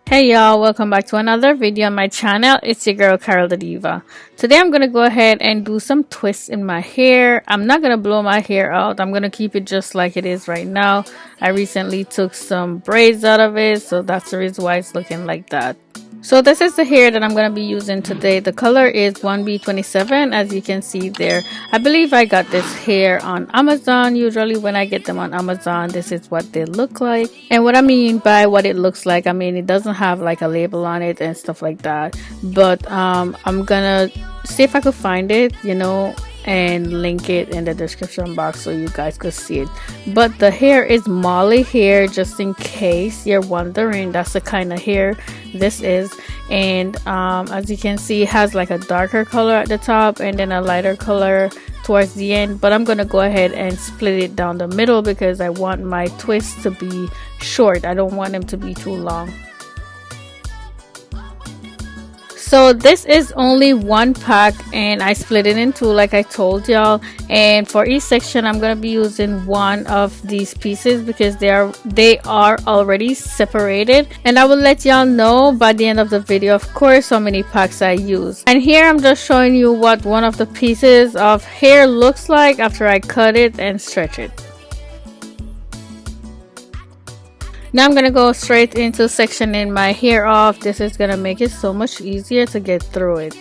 Hey y'all, welcome back to another video on my channel. It's your girl Karrill DaDiva. Today I'm gonna go ahead and do some twists in my hair. I'm not gonna blow my hair out. I'm gonna keep it just like it is right now. I recently took some braids out of it, so that's the reason why it's looking like that. So this is the hair that I'm going to be using today. The color is 1B27, as you can see there. I believe I got this hair on Amazon. Usually when I get them on Amazon, this is what they look like. And what I mean by what it looks like, I mean it doesn't have like a label on it and stuff like that. But I'm going to see if I could find it, and link it in the description box so you guys could see it. But the hair is Marley Hair, just in case you're wondering. That's the kind of hair this is. And as you can see, it has like a darker color at the top and then a lighter color towards the end. But I'm gonna go ahead and split it down the middle because I want my twists to be short. I don't want them to be too long. So this is only one pack and I split it in two like I told y'all, and for each section I'm going to be using one of these pieces because they are already separated, and I will let y'all know by the end of the video, of course, how many packs I use. And here I'm just showing you what one of the pieces of hair looks like after I cut it and stretch it. Now I'm gonna go straight into sectioning my hair off. This is gonna make it so much easier to get through it.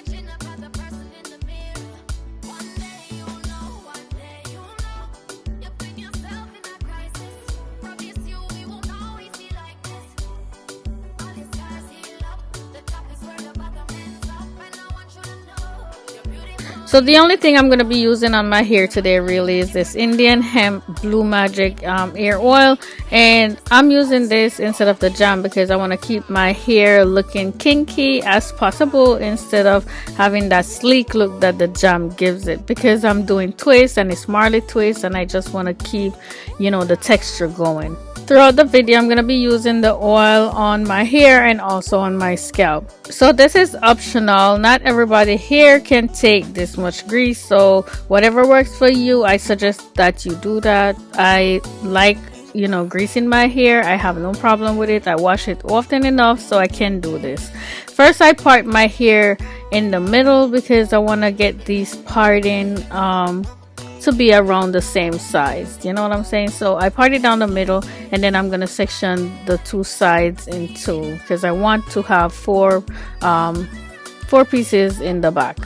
So the only thing I'm going to be using on my hair today really is this Indian Hemp Blue Magic hair oil, and I'm using this instead of the jam because I want to keep my hair looking kinky as possible instead of having that sleek look that the jam gives it, because I'm doing twists and it's Marley twist and I just want to keep the texture going. Throughout the video, I'm going to be using the oil on my hair and also on my scalp. So this is optional. Not everybody's hair can take this much grease. So whatever works for you, I suggest that you do that. I like, greasing my hair. I have no problem with it. I wash it often enough so I can do this. First, I part my hair in the middle because I want to get these parting to be around the same size, you know what I'm saying? So I part it down the middle and then I'm gonna section the two sides in two because I want to have four pieces in the back.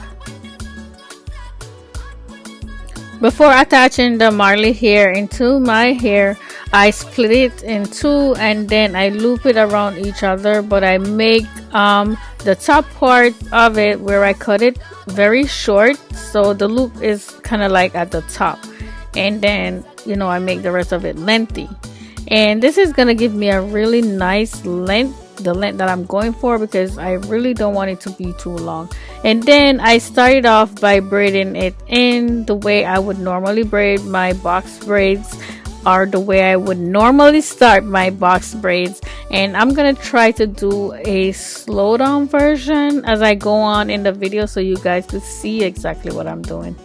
Before attaching the Marley hair into my hair, I split it in two and then I loop it around each other, but I make the top part of it where I cut it very short, so the loop is kind of like at the top, and then I make the rest of it lengthy, and this is gonna give me a really nice length, the length that I'm going for, because I really don't want it to be too long. And then I started off by braiding it in the way I would normally braid my box braids, or the way I would normally start my box braids, and I'm gonna try to do a slow down version as I go on in the video so you guys could see exactly what I'm doing.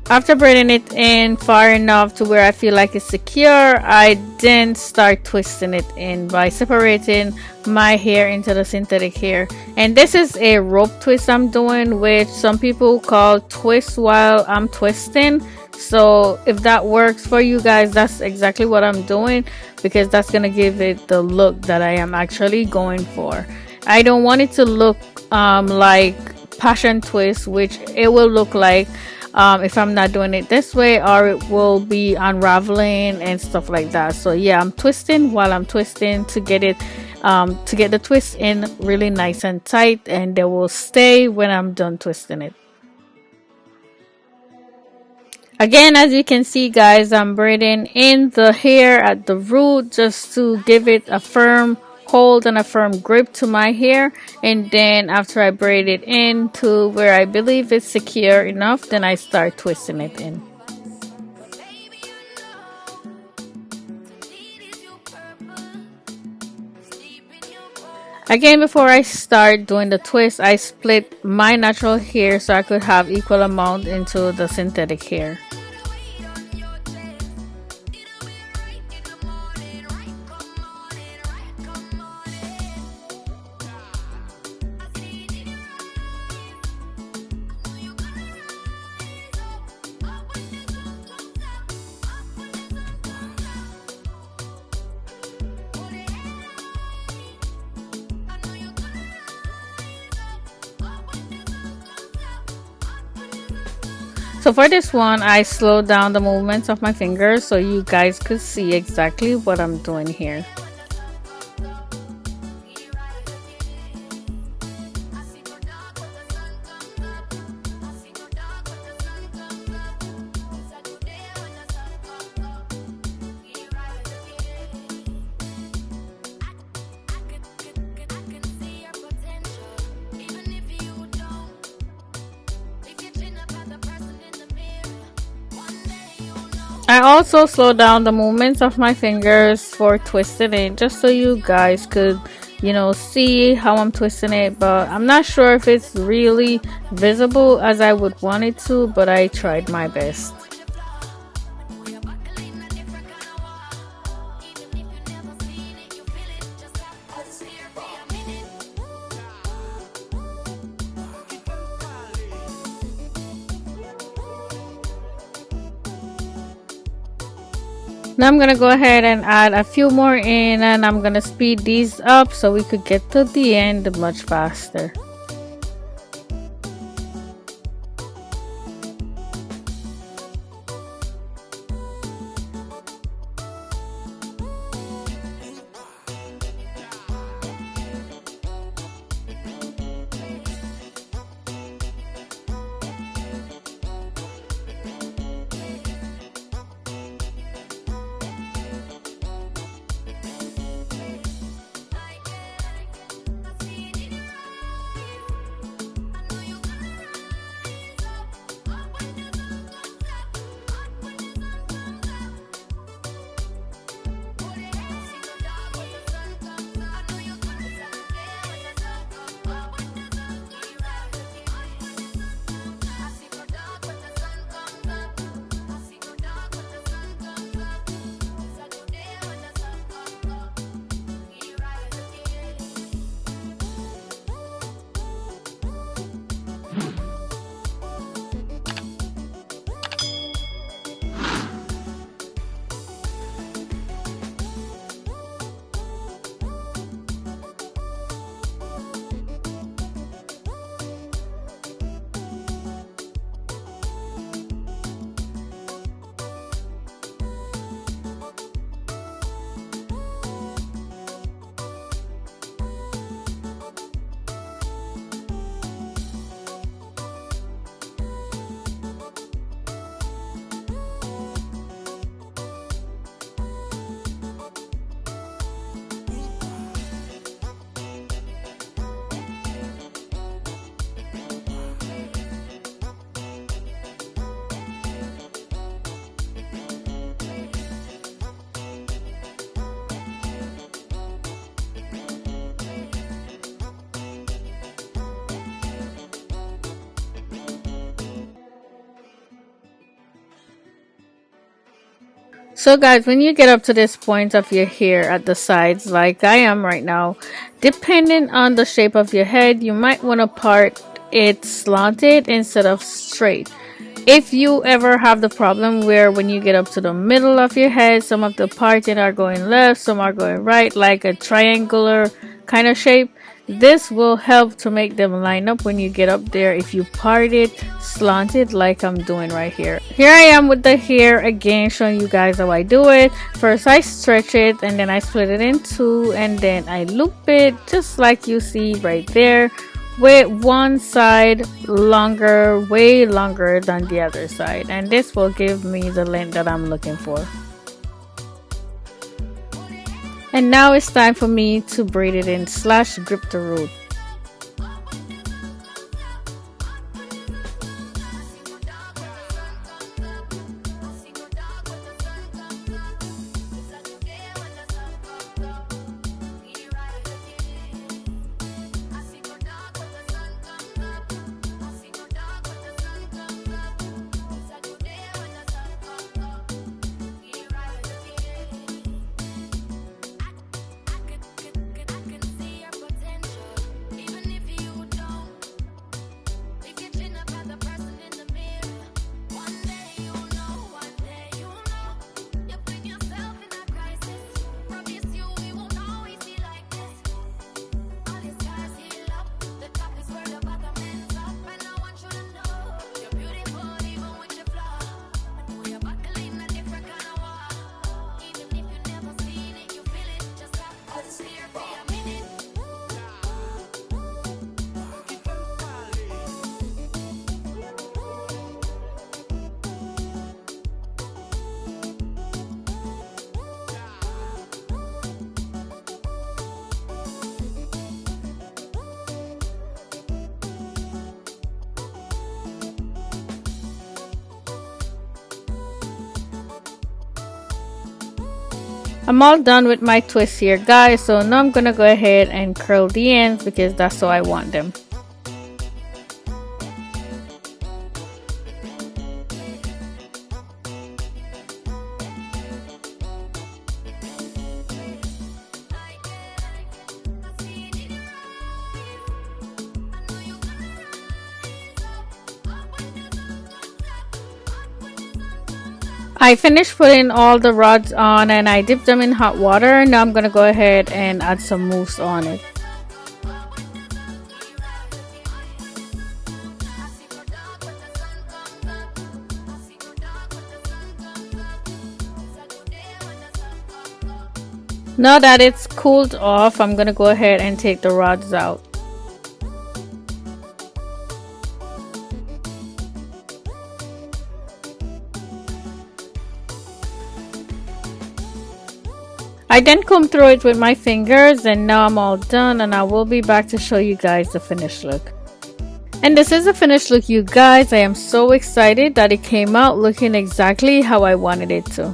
After braiding it in far enough to where I feel like it's secure, I then start twisting it in by separating my hair into the synthetic hair. And this is a rope twist I'm doing, which some people call twist while I'm twisting. So if that works for you guys, that's exactly what I'm doing, because that's gonna give it the look that I am actually going for. I don't want it to look like passion twist, which it will look like if I'm not doing it this way, or it will be unraveling and stuff like that. So yeah, I'm twisting while I'm twisting to get it to get the twist in really nice and tight, and they will stay when I'm done twisting it. Again, as you can see guys, I'm braiding in the hair at the root just to give it a firm hold and a firm grip to my hair, and then after I braid it in to where I believe it's secure enough, then I start twisting it in. Again, before I start doing the twist, I split my natural hair so I could have equal amount into the synthetic hair. So for this one, I slowed down the movements of my fingers so you guys could see exactly what I'm doing here. I also slowed down the movements of my fingers for twisting it just so you guys could, see how I'm twisting it. But I'm not sure if it's really visible as I would want it to, but I tried my best. Now I'm gonna go ahead and add a few more in, and I'm gonna speed these up so we could get to the end much faster. So guys, when you get up to this point of your hair at the sides like I am right now, depending on the shape of your head, you might want to part it slanted instead of straight. If you ever have the problem where when you get up to the middle of your head, some of the parting are going left, some are going right, like a triangular kind of shape, this will help to make them line up when you get up there if you part it slanted like I'm doing right here. Here I am with the hair again, showing you guys how I do it. First I stretch it and then I split it in two and then I loop it just like you see right there, with one side longer, way longer than the other side, and this will give me the length that I'm looking for. And now it's time for me to braid it in slash grip the root. I'm all done with my twists here, guys, so now I'm gonna go ahead and curl the ends because that's how I want them. I finished putting all the rods on and I dipped them in hot water. Now I'm gonna go ahead and add some mousse on it. Now that it's cooled off, I'm gonna go ahead and take the rods out. I then comb through it with my fingers and now I'm all done and I will be back to show you guys the finished look. And this is the finished look, you guys. I am so excited that it came out looking exactly how I wanted it to.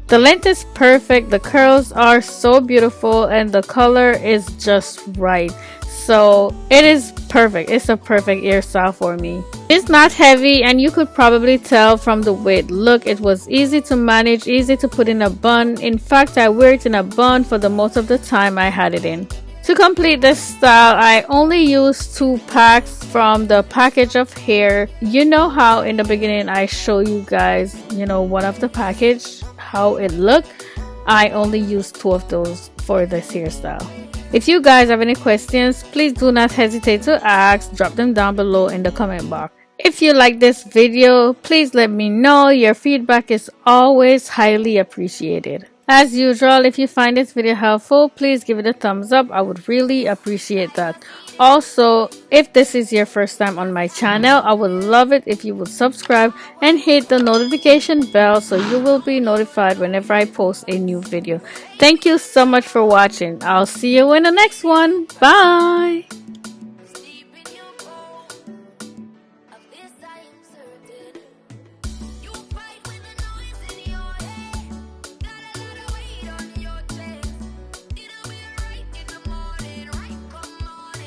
The length is perfect, the curls are so beautiful, and the color is just right. So it is perfect. It's a perfect hairstyle for me. It's not heavy and you could probably tell from the way it looked. It was easy to manage, easy to put in a bun. In fact, I wear it in a bun for the most of the time I had it in. To complete this style, I only used 2 packs from the package of hair. You know how in the beginning I show you guys, one of the package, how it looked. I only used 2 of those for this hairstyle. If you guys have any questions, please do not hesitate to ask. Drop them down below in the comment box. If you like this video, please let me know. Your feedback is always highly appreciated. As usual, if you find this video helpful, please give it a thumbs up. I would really appreciate that. Also, if this is your first time on my channel, I would love it if you would subscribe and hit the notification bell so you will be notified whenever I post a new video. Thank you so much for watching. I'll see you in the next one. Bye!